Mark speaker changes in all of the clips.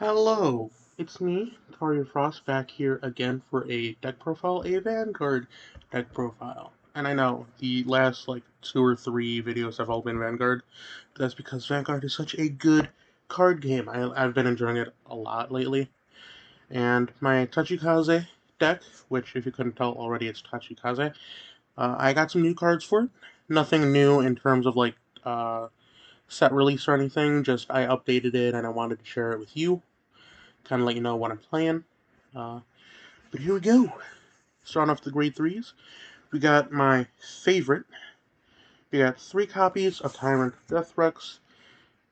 Speaker 1: Hello, it's me, Tori Frost, back here again for a deck profile, a Vanguard deck profile. And I know the last like 2 or 3 videos have all been Vanguard. That's because Vanguard is such a good card game. I've been enjoying it a lot lately. And my Tachikaze deck, which if you couldn't tell already, it's Tachikaze. I got some new cards for it. Nothing new in terms of like set release or anything. Just I updated it and I wanted to share it with you, kind of let you know what I'm playing. Uh, but here we go. Starting off the grade threes, we got my favorite. We got 3 copies of Tyrant Deathrex.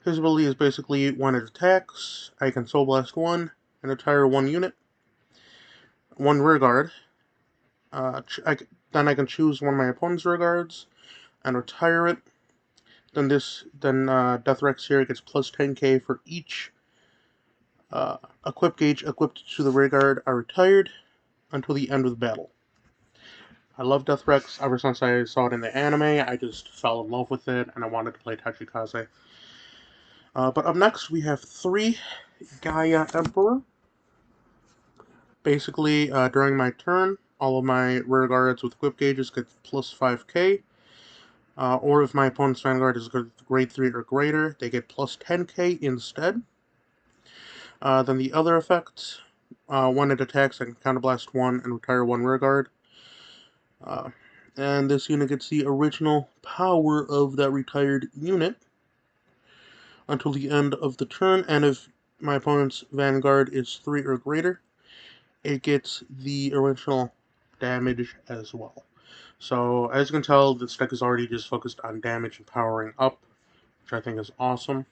Speaker 1: His ability is basically when it attacks, I can Soul Blast 1 and retire 1 unit, 1 rear guard. Then I can choose one of my opponent's rear guards and retire it. Then Deathrex here gets plus 10k for each equip gauge equipped to the rear guard are retired until the end of the battle. I love Deathrex ever since I saw it in the anime. I just fell in love with it, and I wanted to play Tachikaze. But up next, we have 3 Gaia Emperor. Basically, during my turn, all of my rear guards with equip gauges get plus 5k. Or if my opponent's Vanguard is grade 3 or greater, they get plus 10k instead. Then the other effect, when it attacks, I can counterblast 1 and retire 1 rear guard. And this unit gets the original power of that retired unit until the end of the turn, and if my opponent's Vanguard is 3 or greater, it gets the original damage as well. So, as you can tell, this deck is already just focused on damage and powering up, which I think is awesome.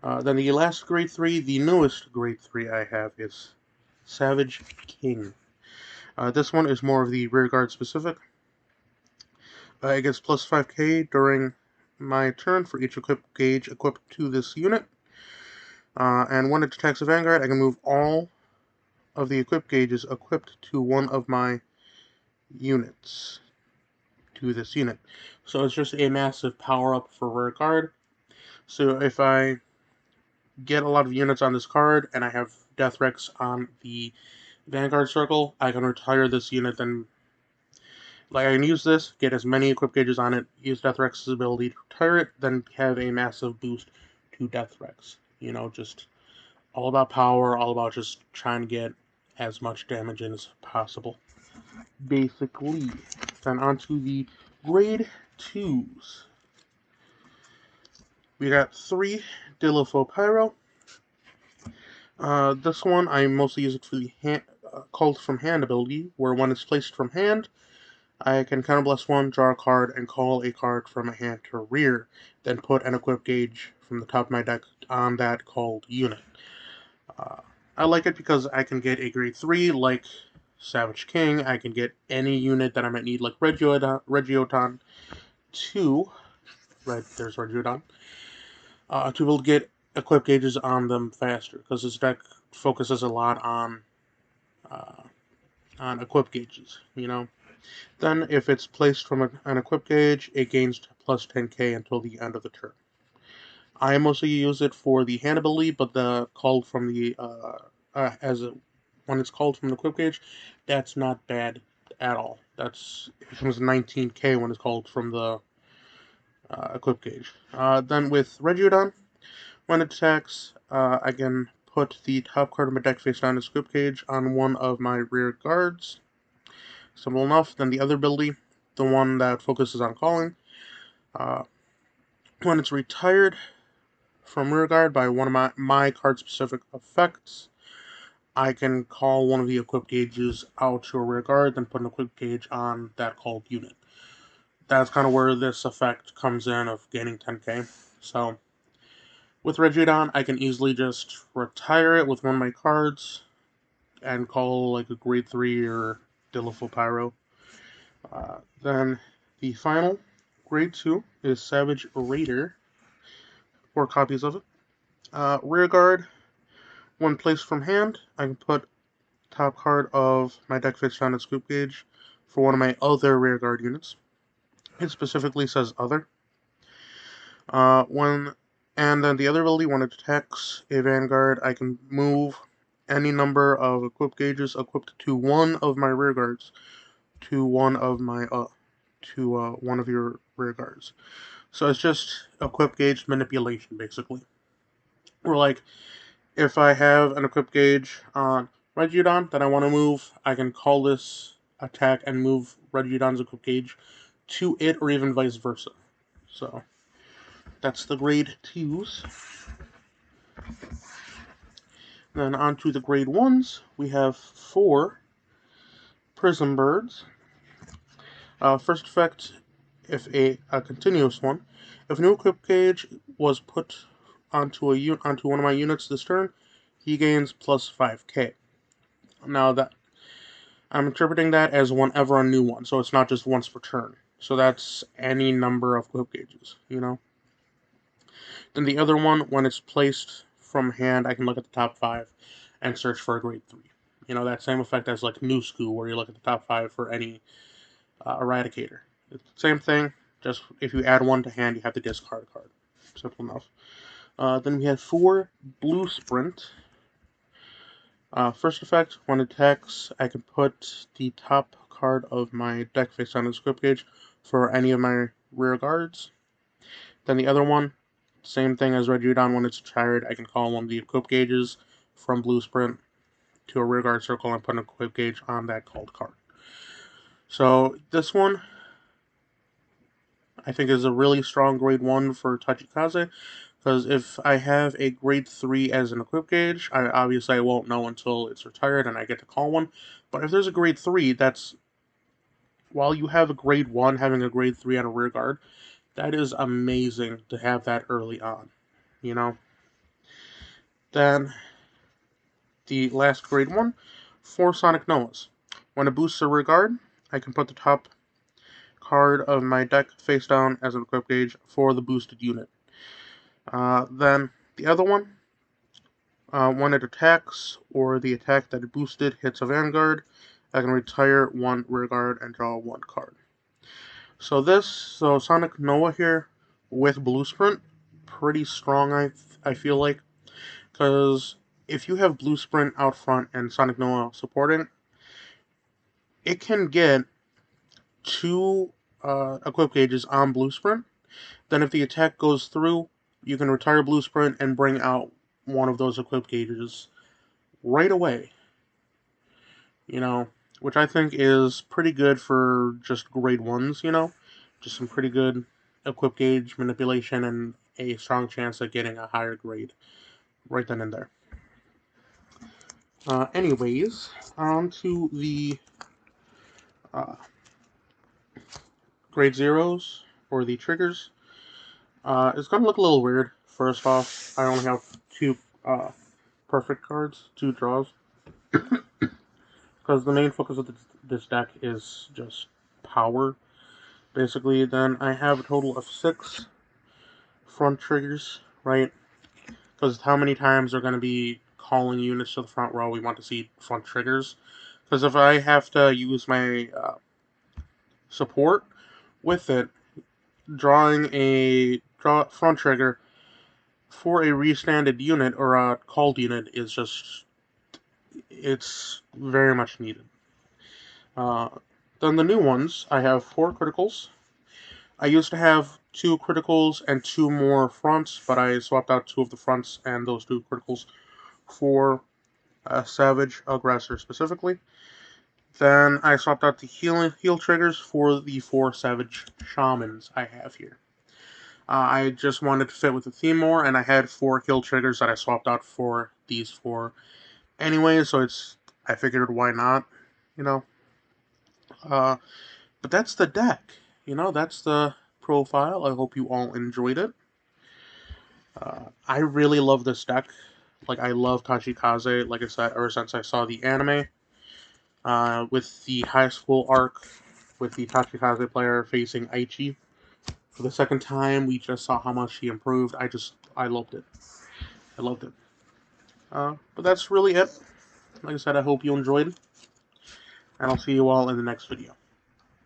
Speaker 1: Then the last grade 3, the newest grade 3 I have is Savage King. This one is more of the rear guard specific. It gets plus 5k during my turn for each equip gauge equipped to this unit. And when it attacks a Vanguard, I can move all of the equip gauges equipped to one of my units to this unit. So it's just a massive power up for rear guard. So if I get a lot of units on this card and I have Deathrex on the Vanguard circle, I can retire this unit. Then I can use this, get as many equip gauges on it, use Deathrex's ability to retire it, then have a massive boost to Deathrex. You know, just all about power, all about just trying to get as much damage in as possible. Basically. Then onto the grade 2s. We got 3 Dilifo Pyro. This one, I mostly use it for the Called from Hand ability, where when it's placed from hand, I can counterblast 1, draw a card, and call a card from a hand to rear, then put an equip gauge from the top of my deck on that called unit. I like it because I can get a grade 3 like Savage King. I can get any unit that I might need, like Regioton 2. There's Regioton. To be able to get equip gauges on them faster, because this deck focuses a lot on equip gauges, you know. Then, if it's placed from an equip gauge, it gains plus 10k until the end of the turn. I mostly use it for the hand ability, but the called from the when it's called from the equip gauge, that's not bad at all. It becomes 19k when it's called from the equip gauge. Then with Regioton, when it attacks, I can put the top card of my deck face down as equip gauge on one of my rear guards. Simple enough. Then the other ability, the one that focuses on calling, when it's retired from rear guard by one of my card-specific effects, I can call one of the equip gauges out to a rear guard, then put an equip gauge on that called unit. That's kind of where this effect comes in of gaining 10k. So, with Regidon, I can easily just retire it with one of my cards and call like a grade 3 or Dilifo Pyro. Then the final grade 2 is Savage Raider. 4 copies of it. Rear guard, when placed from hand, I can put top card of my deck face down at scoop gauge for one of my other rear guard units. It specifically says other. When And then the other ability, when it attacks a Vanguard, I can move any number of equip gauges equipped to one of my rear guards to one of my one of your rear guards. So it's just equip gauge manipulation, basically. Or like, if I have an equip gauge on Regidon that I want to move, I can call this attack and move Regidon's equip gauge to it, or even vice versa. So that's the grade 2s. Then on to the grade 1s, we have 4 Prism Birds. First effect, if a continuous one, if a new equip gauge was put onto one of my units this turn, he gains plus 5k. Now that I'm interpreting that as whenever a new one, so it's not just once per turn. So that's any number of equip gauges, you know. Then the other one, when it's placed from hand, I can look at the top 5 and search for a grade 3. You know, that same effect as like New School, where you look at the top 5 for any Eradicator. It's the same thing, just if you add one to hand, you have to discard a card. Simple enough. Then we have 4 Blue Sprint. First effect, when it attacks, I can put the top card of my deck face down in equip gauge for any of my rear guards. Then the other one, same thing as Regidon, when it's retired, I can call one of the equip gauges from Blue Sprint to a rear guard circle and put an equip gauge on that called card. So this one, I think, is a really strong grade 1 for Tachikaze, because if I have a grade 3 as an equip gauge, obviously I won't know until it's retired and I get to call one. But if there's a grade 3, that's, while you have a grade 1, having a grade 3 on a rear guard, that is amazing to have that early on, you know. Then the last grade 1, 4 Sonic Noahs. When it boosts a rear guard, I can put the top card of my deck face down as an equip gauge for the boosted unit. Then the other one, when it attacks or the attack that it boosted hits a Vanguard, I can retire one rear guard and draw one card. So Sonic Noah here with Blue Sprint, pretty strong, I feel like, because if you have Blue Sprint out front and Sonic Noah supporting, it can get 2 equip gauges on Blue Sprint. Then if the attack goes through, you can retire Blue Sprint and bring out one of those equip gauges right away. You know, which I think is pretty good for just grade 1s, you know? Just some pretty good equip gauge manipulation and a strong chance of getting a higher grade right then and there. Anyways, on to the grade 0s, or the triggers. It's going to look a little weird. First off, I only have 2 perfect cards, 2 draws. Because the main focus of this deck is just power, basically. Then I have a total of 6 front triggers, right? Because how many times they're going to be calling units to the front row, we want to see front triggers. Because if I have to use my support with it, drawing a front trigger for a restanded unit or a called unit is just, it's very much needed. Then the new ones, I have 4 criticals. I used to have 2 criticals and 2 more fronts, but I swapped out 2 of the fronts and those 2 criticals for a Savage Aggressor specifically. Then I swapped out the heal triggers for the 4 Savage Shamans I have here. I just wanted to fit with the theme more, and I had 4 heal triggers that I swapped out for these 4 anyway, so I figured why not, you know. But that's the deck, you know, that's the profile. I hope you all enjoyed it. I really love this deck. Like, I love Tachikaze, like I said, ever since I saw the anime. With the high school arc, with the Tachikaze player facing Aichi. For the second time, we just saw how much he improved. I loved it. I loved it. But that's really it. Like I said, I hope you enjoyed. And I'll see you all in the next video.